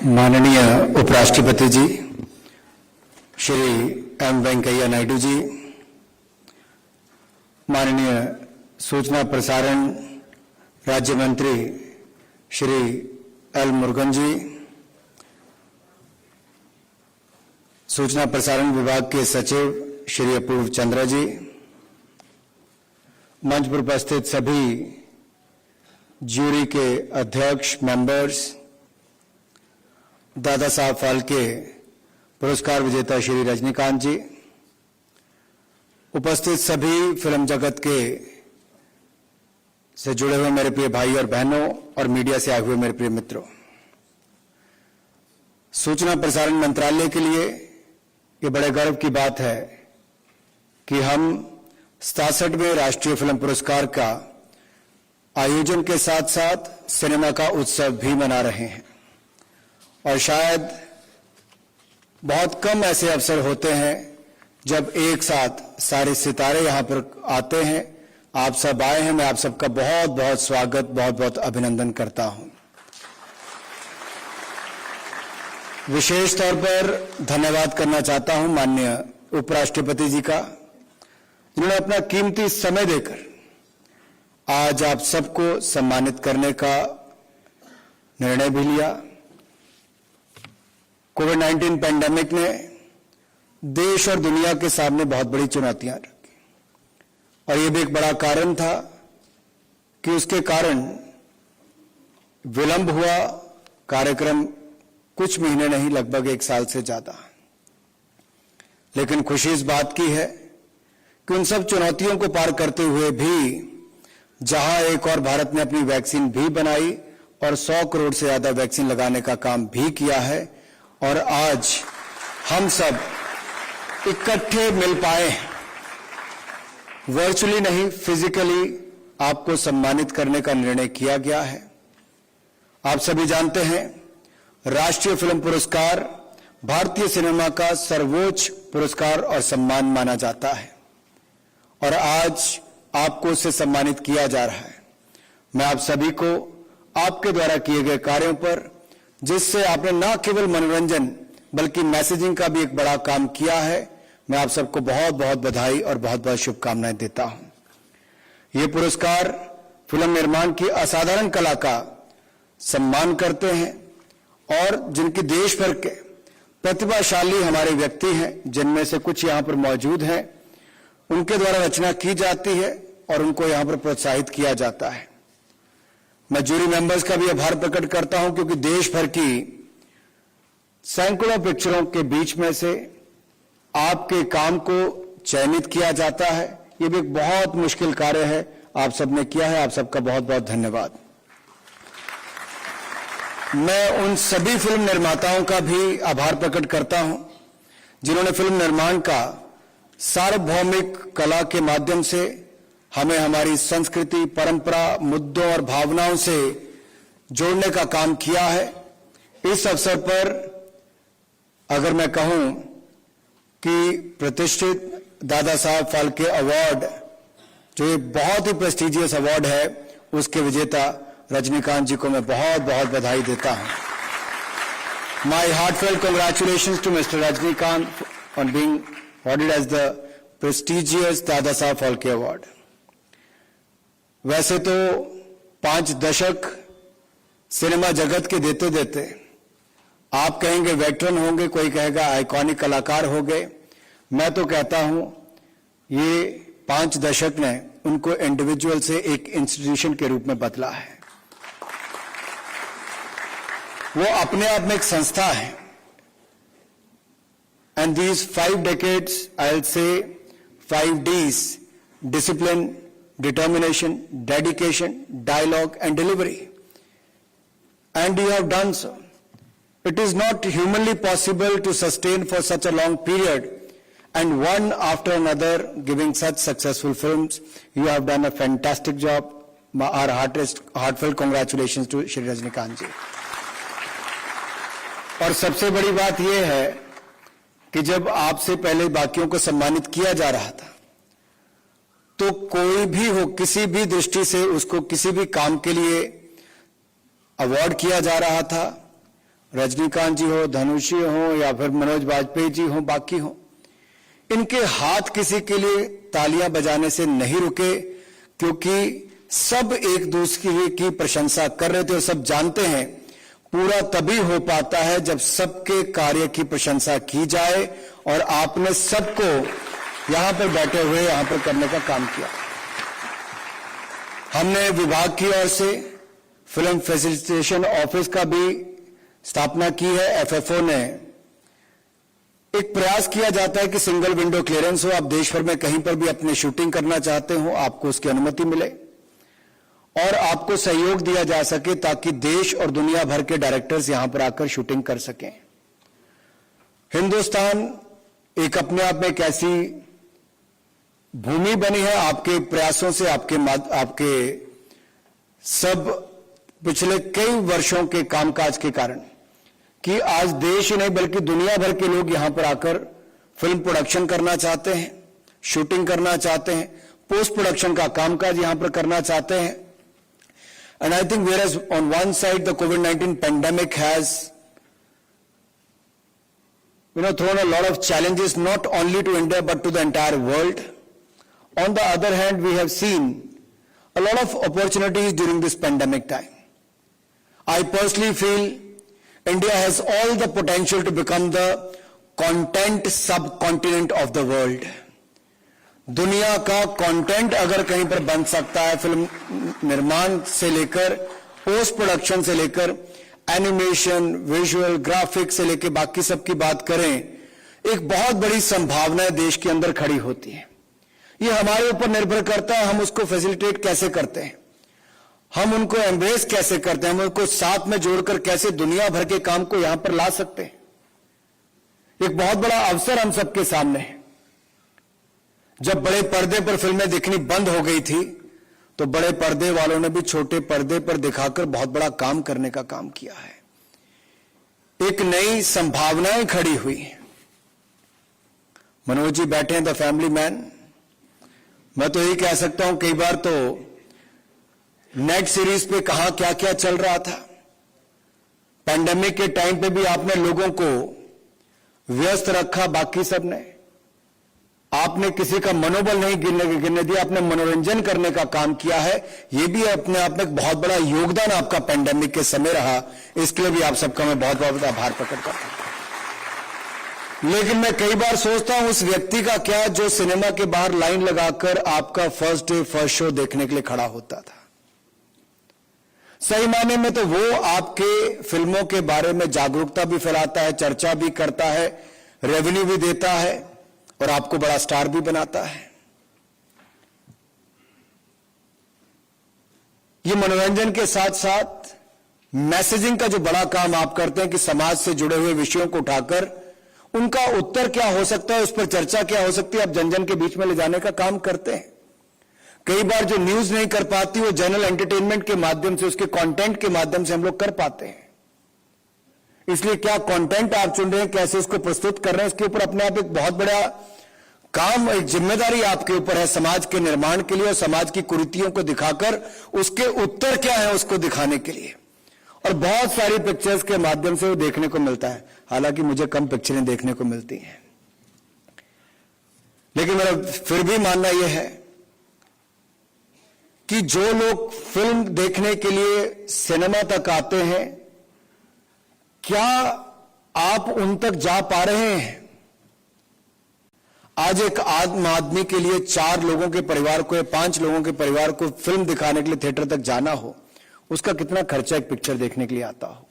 माननीय उपराष्ट्रपति जी श्री एम वेंकैया नायडू जी, माननीय सूचना प्रसारण राज्य मंत्री श्री एल मुरुगन जी, सूचना प्रसारण विभाग के सचिव श्री अपूर्व चंद्रा जी, मंच पर उपस्थित सभी ज्यूरी के अध्यक्ष, मेंबर्स, दादा साहब फाल्के पुरस्कार विजेता श्री रजनीकांत जी, उपस्थित सभी फिल्म जगत के से जुड़े हुए मेरे प्रिय भाई और बहनों और मीडिया से आए हुए मेरे प्रिय मित्रों, सूचना प्रसारण मंत्रालय के लिए ये बड़े गर्व की बात है कि हम 67वें राष्ट्रीय फिल्म पुरस्कार का आयोजन के साथ साथ सिनेमा का उत्सव भी मना रहे हैं। और शायद बहुत कम ऐसे अवसर होते हैं जब एक साथ सारे सितारे यहां पर आते हैं। आप सब आए हैं, मैं आप सबका बहुत बहुत स्वागत, बहुत बहुत अभिनंदन करता हूं। विशेष तौर पर धन्यवाद करना चाहता हूं माननीय उपराष्ट्रपति जी का, जिन्होंने अपना कीमती समय देकर आज आप सबको सम्मानित करने का निर्णय भी लिया। कोविड-19 पैंडेमिक ने देश और दुनिया के सामने बहुत बड़ी चुनौतियां रखी और यह भी एक बड़ा कारण था कि उसके कारण विलंब हुआ कार्यक्रम, कुछ महीने नहीं, लगभग 1 साल से ज्यादा। लेकिन खुशी इस बात की है कि उन सब चुनौतियों को पार करते हुए भी जहां एक और भारत ने अपनी वैक्सीन भी बनाई और 100 करोड़ से ज्यादा वैक्सीन लगाने का काम भी किया है और आज हम सब इकट्ठे मिल पाए हैं, वर्चुअली नहीं फिजिकली आपको सम्मानित करने का निर्णय किया गया है। आप सभी जानते हैं राष्ट्रीय फिल्म पुरस्कार भारतीय सिनेमा का सर्वोच्च पुरस्कार और सम्मान माना जाता है और आज आपको उससे सम्मानित किया जा रहा है। मैं आप सभी को आपके द्वारा किए गए कार्यों पर, जिससे आपने न केवल मनोरंजन बल्कि मैसेजिंग का भी एक बड़ा काम किया है, मैं आप सबको बहुत बहुत बधाई और बहुत बहुत शुभकामनाएं देता हूं। ये पुरस्कार फिल्म निर्माण की असाधारण कला का सम्मान करते हैं और जिनकी देश भर के प्रतिभाशाली हमारे व्यक्ति हैं, जिनमें से कुछ यहां पर मौजूद हैं, उनके द्वारा रचना की जाती है और उनको यहां पर प्रोत्साहित किया जाता है। मैं जूरी मेंबर्स का भी आभार प्रकट करता हूं क्योंकि देश भर की सैकड़ों पिक्चरों के बीच में से आपके काम को चयनित किया जाता है। यह भी एक बहुत मुश्किल कार्य है, आप सबने किया है, आप सबका बहुत बहुत धन्यवाद। मैं उन सभी फिल्म निर्माताओं का भी आभार प्रकट करता हूं जिन्होंने फिल्म निर्माण का सार्वभौमिक कला के माध्यम से हमें हमारी संस्कृति, परंपरा, मुद्दों और भावनाओं से जोड़ने का काम किया है। इस अवसर पर अगर मैं कहूं कि प्रतिष्ठित दादा साहब फाल्के अवार्ड, जो एक बहुत ही प्रेस्टिजियस अवार्ड है, उसके विजेता रजनीकांत जी को मैं बहुत बहुत बधाई देता हूं। My heartfelt congratulations to mister Rajinikanth on being awarded as the prestigious Dada Saheb Phalke award. वैसे तो 5 दशक सिनेमा जगत के देते देते आप कहेंगे वेटरन होंगे, कोई कहेगा आइकॉनिक कलाकार हो गए। मैं तो कहता हूं ये 5 दशक ने उनको इंडिविजुअल से एक इंस्टीट्यूशन के रूप में बदला है। वो अपने आप में एक संस्था है। And these 5 decades, I'll say 5 Ds: discipline, determination, dedication, dialogue, and delivery. And you have done so. It is not humanly possible to sustain for such a long period, and one after another giving such successful films. You have done a fantastic job. Our heartfelt congratulations to Shri Rajnikant ji. और सबसे बड़ी बात यह है कि जब आपसे पहले बाकियों को सम्मानित किया जा रहा था तो कोई भी हो, किसी भी दृष्टि से उसको किसी भी काम के लिए अवार्ड किया जा रहा था, रजनीकांत जी हो, धनुषी हो या फिर मनोज वाजपेयी जी हो, बाकी हो, इनके हाथ किसी के लिए तालियां बजाने से नहीं रुके, क्योंकि सब एक दूसरे की प्रशंसा कर रहे थे और सब जानते हैं पूरा तभी हो पाता है जब सबके कार्य की प्रशंसा की जाए, और आपने सबको यहां पर बैठे हुए यहां पर करने का काम किया। हमने विभाग की ओर से फिल्म फैसिलिटेशन ऑफिस का भी स्थापना की है। एफएफओ ने एक प्रयास किया जाता है कि सिंगल विंडो क्लियरेंस हो, आप देश भर में कहीं पर भी अपनी शूटिंग करना चाहते हो, आपको उसकी अनुमति मिले और आपको सहयोग दिया जा सके ताकि देश और दुनिया भर के डायरेक्टर्स यहां पर आकर शूटिंग कर सकें। हिंदुस्तान एक अपने आप में एक ऐसी भूमि बनी है आपके प्रयासों से, आपके सब पिछले कई वर्षों के कामकाज के कारण, कि आज देश ही नहीं बल्कि दुनिया भर के लोग यहां पर आकर फिल्म प्रोडक्शन करना चाहते हैं, शूटिंग करना चाहते हैं, पोस्ट प्रोडक्शन का कामकाज यहां पर करना चाहते हैं। And I think whereas on one side the COVID-19 pandemic has thrown a lot of challenges not only to India but to the entire world, on the other hand we have seen a lot of opportunities during this pandemic time. I personally feel India has all the potential to become the content subcontinent of the world. दुनिया का content अगर कहीं पर बन सकता है, film निर्माण से लेकर पोस्ट प्रोडक्शन से लेकर एनिमेशन, विजुअल, ग्राफिक्स से लेकर बाकी सब की बात करें, एक बहुत बड़ी संभावना देश के अंदर खड़ी होती है। ये हमारे ऊपर निर्भर करता है हम उसको फैसिलिटेट कैसे करते हैं, हम उनको एम्ब्रेस कैसे करते हैं, हम उनको साथ में जोड़कर कैसे दुनिया भर के काम को यहां पर ला सकते हैं। एक बहुत बड़ा अवसर हम सबके सामने है। जब बड़े पर्दे पर फिल्में दिखनी बंद हो गई थी तो बड़े पर्दे वालों ने भी छोटे पर्दे पर दिखाकर बहुत बड़ा काम करने का काम किया है। एक नई संभावनाएं खड़ी हुई। मनोज जी बैठे हैं, द फैमिली मैन। मैं तो यही कह सकता हूं, कई बार तो नेट सीरीज पे कहां क्या क्या चल रहा था। पैंडेमिक के टाइम पे भी आपने लोगों को व्यस्त रखा, बाकी सब ने, आपने किसी का मनोबल नहीं गिरने दिया, आपने मनोरंजन करने का काम किया है। यह भी अपने आप में एक बहुत बड़ा योगदान आपका पैंडेमिक के समय रहा। इसके लिए भी आप सबका मैं बहुत बहुत आभार प्रकट करता हूं। लेकिन मैं कई बार सोचता हूं उस व्यक्ति का क्या जो सिनेमा के बाहर लाइन लगाकर आपका फर्स्ट डे फर्स्ट शो देखने के लिए खड़ा होता था। सही मायने में तो वो आपके फिल्मों के बारे में जागरूकता भी फैलाता है, चर्चा भी करता है, रेवेन्यू भी देता है और आपको बड़ा स्टार भी बनाता है। ये मनोरंजन के साथ साथ मैसेजिंग का जो बड़ा काम आप करते हैं कि समाज से जुड़े हुए विषयों को उठाकर उनका उत्तर क्या हो सकता है, उस पर चर्चा क्या हो सकती है, आप जन जन के बीच में ले जाने का काम करते हैं। कई बार जो न्यूज नहीं कर पाती वो जनरल एंटरटेनमेंट के माध्यम से, उसके कंटेंट के माध्यम से हम लोग कर पाते हैं। इसलिए क्या कंटेंट आप चुन रहे हैं, कैसे उसको प्रस्तुत कर रहे हैं, उसके ऊपर अपने आप एक बहुत बड़ा काम, एक जिम्मेदारी आपके ऊपर है समाज के निर्माण के लिए और समाज की कुरीतियों को दिखाकर उसके उत्तर क्या है उसको दिखाने के लिए। और बहुत सारी पिक्चर्स के माध्यम से वो देखने को मिलता है। हालांकि मुझे कम पिक्चरें देखने को मिलती हैं, लेकिन मेरा फिर भी मानना यह है कि जो लोग फिल्म देखने के लिए सिनेमा तक आते हैं, क्या आप उन तक जा पा रहे हैं? आज एक आदमी के लिए 4 लोगों के परिवार को या 5 लोगों के परिवार को फिल्म दिखाने के लिए थिएटर तक जाना हो, उसका कितना खर्चा एक पिक्चर देखने के लिए आता होगा,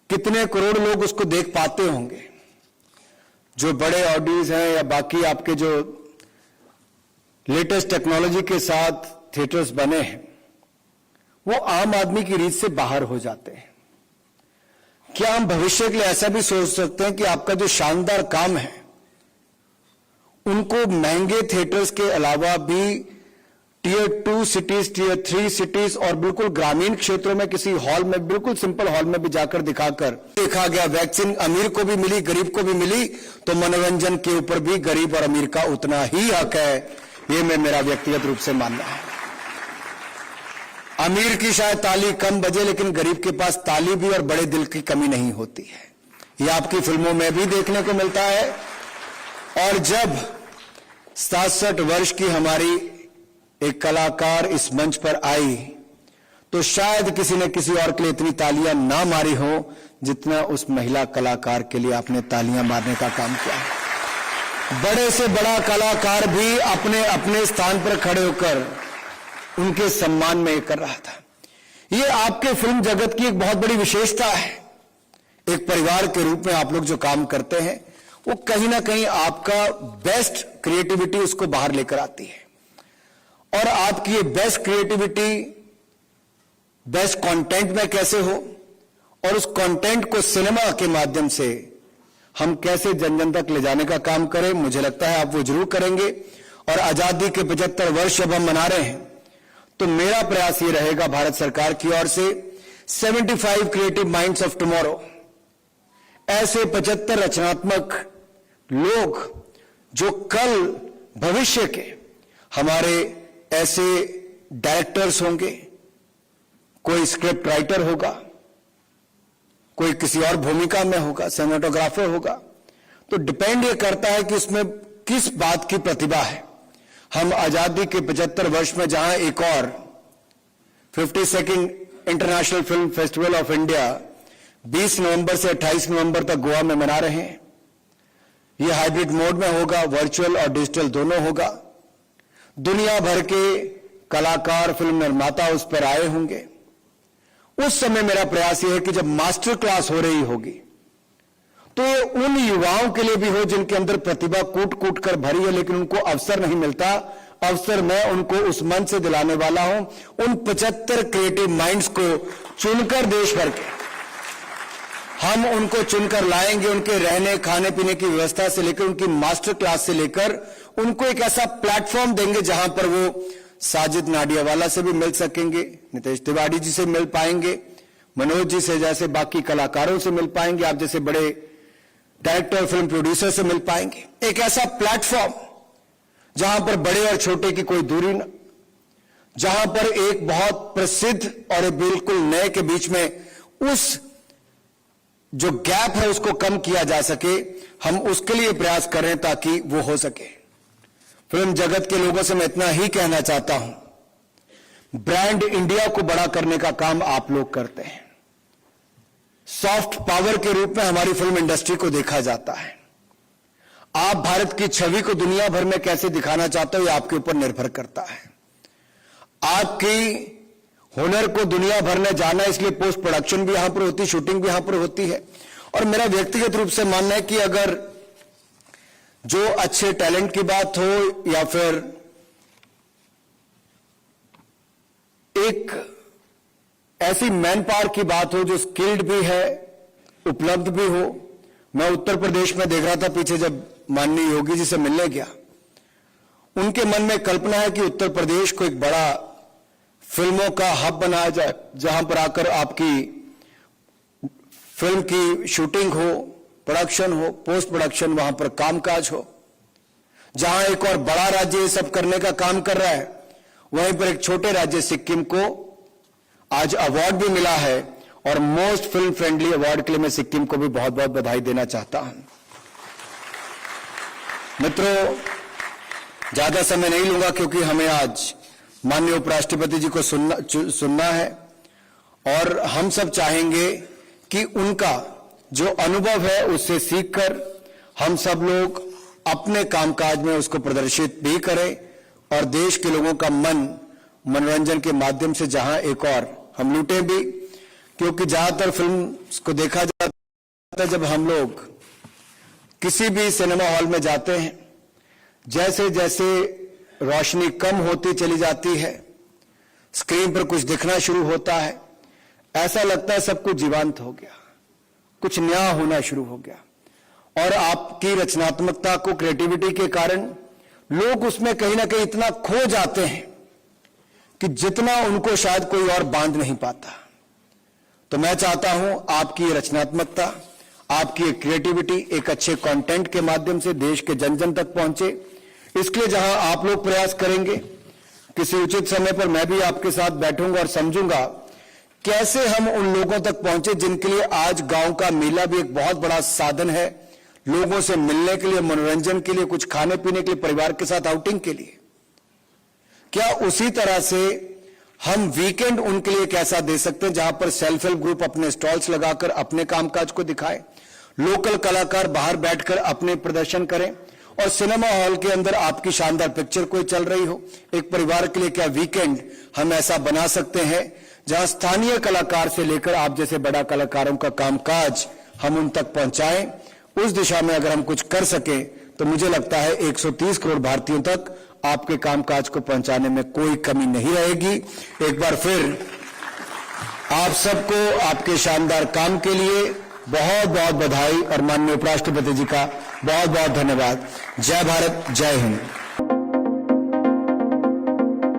कितने करोड़ लोग उसको देख पाते होंगे। जो बड़े ऑडियंस हैं या बाकी आपके जो लेटेस्ट टेक्नोलॉजी के साथ थिएटर्स बने हैं, वो आम आदमी की रीत से बाहर हो जाते हैं। क्या हम भविष्य के लिए ऐसा भी सोच सकते हैं कि आपका जो शानदार काम है उनको महंगे थिएटर्स के अलावा भी टियर 2 सिटीज, टियर 3 सिटीज और बिल्कुल ग्रामीण क्षेत्रों में किसी हॉल में, बिल्कुल सिंपल हॉल में भी जाकर दिखाकर देखा गया, वैक्सीन अमीर को भी मिली, गरीब को भी मिली, तो मनोरंजन के ऊपर भी गरीब और अमीर का उतना ही हक है। ये मैं मेरा व्यक्तिगत रूप से मानना है। अमीर की शायद ताली कम बजे, लेकिन गरीब के पास ताली भी और बड़े दिल की कमी नहीं होती है। ये आपकी फिल्मों में भी देखने को मिलता है। और जब 67 वर्ष की हमारी एक कलाकार इस मंच पर आई, तो शायद किसी ने किसी और के लिए इतनी तालियां ना मारी हो जितना उस महिला कलाकार के लिए आपने तालियां मारने का काम किया है। बड़े से बड़ा कलाकार भी अपने अपने स्थान पर खड़े होकर उनके सम्मान में कर रहा था। ये आपके फिल्म जगत की एक बहुत बड़ी विशेषता है। एक परिवार के रूप में आप लोग जो काम करते हैं, वो कहीं ना कहीं आपका बेस्ट क्रिएटिविटी उसको बाहर लेकर आती है। और आपकी ये बेस्ट क्रिएटिविटी बेस्ट कंटेंट में कैसे हो, और उस कंटेंट को सिनेमा के माध्यम से हम कैसे जन जन तक ले जाने का काम करें, मुझे लगता है आप वो जरूर करेंगे। और आजादी के 75 वर्ष जब हम मना रहे हैं, तो मेरा प्रयास ये रहेगा भारत सरकार की ओर से 75 क्रिएटिव माइंड्स ऑफ टुमारो, ऐसे 75 रचनात्मक लोग जो कल भविष्य के हमारे ऐसे डायरेक्टर्स होंगे, कोई स्क्रिप्ट राइटर होगा, कोई किसी और भूमिका में होगा, सिनेमेटोग्राफर होगा, तो डिपेंड ये करता है कि उसमें किस बात की प्रतिभा है। हम आजादी के 75 वर्ष में जहां एक और 52nd international film festival of India 20 नवंबर से 28 नवंबर तक गोवा में मना रहे हैं। ये हाइब्रिड मोड में होगा, वर्चुअल और डिजिटल दोनों होगा। दुनिया भर के कलाकार, फिल्म निर्माता उस पर आए होंगे। उस समय मेरा प्रयास यह है कि जब मास्टर क्लास हो रही होगी, तो ये उन युवाओं के लिए भी हो जिनके अंदर प्रतिभा कूट कूट कर भरी है, लेकिन उनको अवसर नहीं मिलता। अवसर मैं उनको उस मंच से दिलाने वाला हूं। उन 75 क्रिएटिव माइंड्स को चुनकर देश भर के हम उनको चुनकर लाएंगे। उनके रहने खाने पीने की व्यवस्था से लेकर उनकी मास्टर क्लास से लेकर उनको एक ऐसा प्लेटफॉर्म देंगे जहां पर वो साजिद नाडियावाला से भी मिल सकेंगे, नितेश तिवारी जी से मिल पाएंगे, मनोज जी से जैसे बाकी कलाकारों से मिल पाएंगे, आप जैसे बड़े डायरेक्टर फिल्म प्रोड्यूसर से मिल पाएंगे। एक ऐसा प्लेटफॉर्म जहां पर बड़े और छोटे की कोई दूरी न, जहां पर एक बहुत प्रसिद्ध और एक बिल्कुल नए के बीच में उस जो गैप है उसको कम किया जा सके। हम उसके लिए प्रयास कर रहे हैं ताकि वो हो सके। फिल्म जगत के लोगों से मैं इतना ही कहना चाहता हूं, ब्रांड इंडिया को बड़ा करने का काम आप लोग करते हैं। सॉफ्ट पावर के रूप में हमारी फिल्म इंडस्ट्री को देखा जाता है। आप भारत की छवि को दुनिया भर में कैसे दिखाना चाहते हो, ये आपके ऊपर निर्भर करता है। आपकी हुनर को दुनिया भर में जाना, इसलिए पोस्ट प्रोडक्शन भी यहां पर होती है, शूटिंग भी यहां पर होती है। और मेरा व्यक्तिगत रूप से मानना है कि अगर जो अच्छे टैलेंट की बात हो या फिर एक ऐसी मैन पावर की बात हो जो स्किल्ड भी है, उपलब्ध भी हो। मैं उत्तर प्रदेश में देख रहा था पीछे जब माननीय योगी जी से मिलने गया, उनके मन में कल्पना है कि उत्तर प्रदेश को एक बड़ा फिल्मों का हब बनाया जाए, जहां पर आकर आपकी फिल्म की शूटिंग हो, प्रोडक्शन हो, पोस्ट प्रोडक्शन, वहां पर कामकाज हो। जहां एक और बड़ा राज्य ये सब करने का काम कर रहा है, वहीं पर एक छोटे राज्य सिक्किम को आज अवार्ड भी मिला है। और मोस्ट फिल्म फ्रेंडली अवार्ड के लिए मैं सिक्किम को भी बहुत बहुत बधाई देना चाहता हूं। मित्रों, ज्यादा समय नहीं लूंगा क्योंकि हमें आज माननीय उपराष्ट्रपति जी को सुनना है और हम सब चाहेंगे कि उनका जो अनुभव है उससे सीखकर हम सब लोग अपने कामकाज में उसको प्रदर्शित भी करें और देश के लोगों का मन मनोरंजन के माध्यम से जहां एक और हम लूटें भी। क्योंकि ज्यादातर फिल्म को देखा जाता है जब हम लोग किसी भी सिनेमा हॉल में जाते हैं, जैसे जैसे रोशनी कम होती चली जाती है, स्क्रीन पर कुछ दिखना शुरू होता है, ऐसा लगता है सब कुछ जीवंत हो गया, कुछ नया होना शुरू हो गया। और आपकी रचनात्मकता को, क्रिएटिविटी के कारण लोग उसमें कहीं ना कहीं इतना खो जाते हैं कि जितना उनको शायद कोई और बांध नहीं पाता। तो मैं चाहता हूं आपकी रचनात्मकता, आपकी क्रिएटिविटी एक अच्छे कंटेंट के माध्यम से देश के जन जन तक पहुंचे। इसके लिए जहां आप लोग प्रयास करेंगे, किसी उचित समय पर मैं भी आपके साथ बैठूंगा और समझूंगा कैसे हम उन लोगों तक पहुंचे जिनके लिए आज गांव का मेला भी एक बहुत बड़ा साधन है, लोगों से मिलने के लिए, मनोरंजन के लिए, कुछ खाने पीने के लिए, परिवार के साथ आउटिंग के लिए। क्या उसी तरह से हम वीकेंड उनके लिए कैसा दे सकते हैं जहां पर सेल्फ हेल्प ग्रुप अपने स्टॉल्स लगाकर अपने कामकाज को दिखाए, लोकल कलाकार बाहर बैठकर अपने प्रदर्शन करें और सिनेमा हॉल के अंदर आपकी शानदार पिक्चर कोई चल रही हो। एक परिवार के लिए क्या वीकेंड हम ऐसा बना सकते हैं जहां स्थानीय कलाकार से लेकर आप जैसे बड़ा कलाकारों का कामकाज हम उन तक पहुंचाएं। उस दिशा में अगर हम कुछ कर सके तो मुझे लगता है 130 करोड़ भारतीयों तक आपके कामकाज को पहुंचाने में कोई कमी नहीं रहेगी। एक बार फिर आप सबको आपके शानदार काम के लिए बहुत बहुत बधाई और माननीय उपराष्ट्रपति जी का बहुत बहुत धन्यवाद। जय भारत, जय हिंद।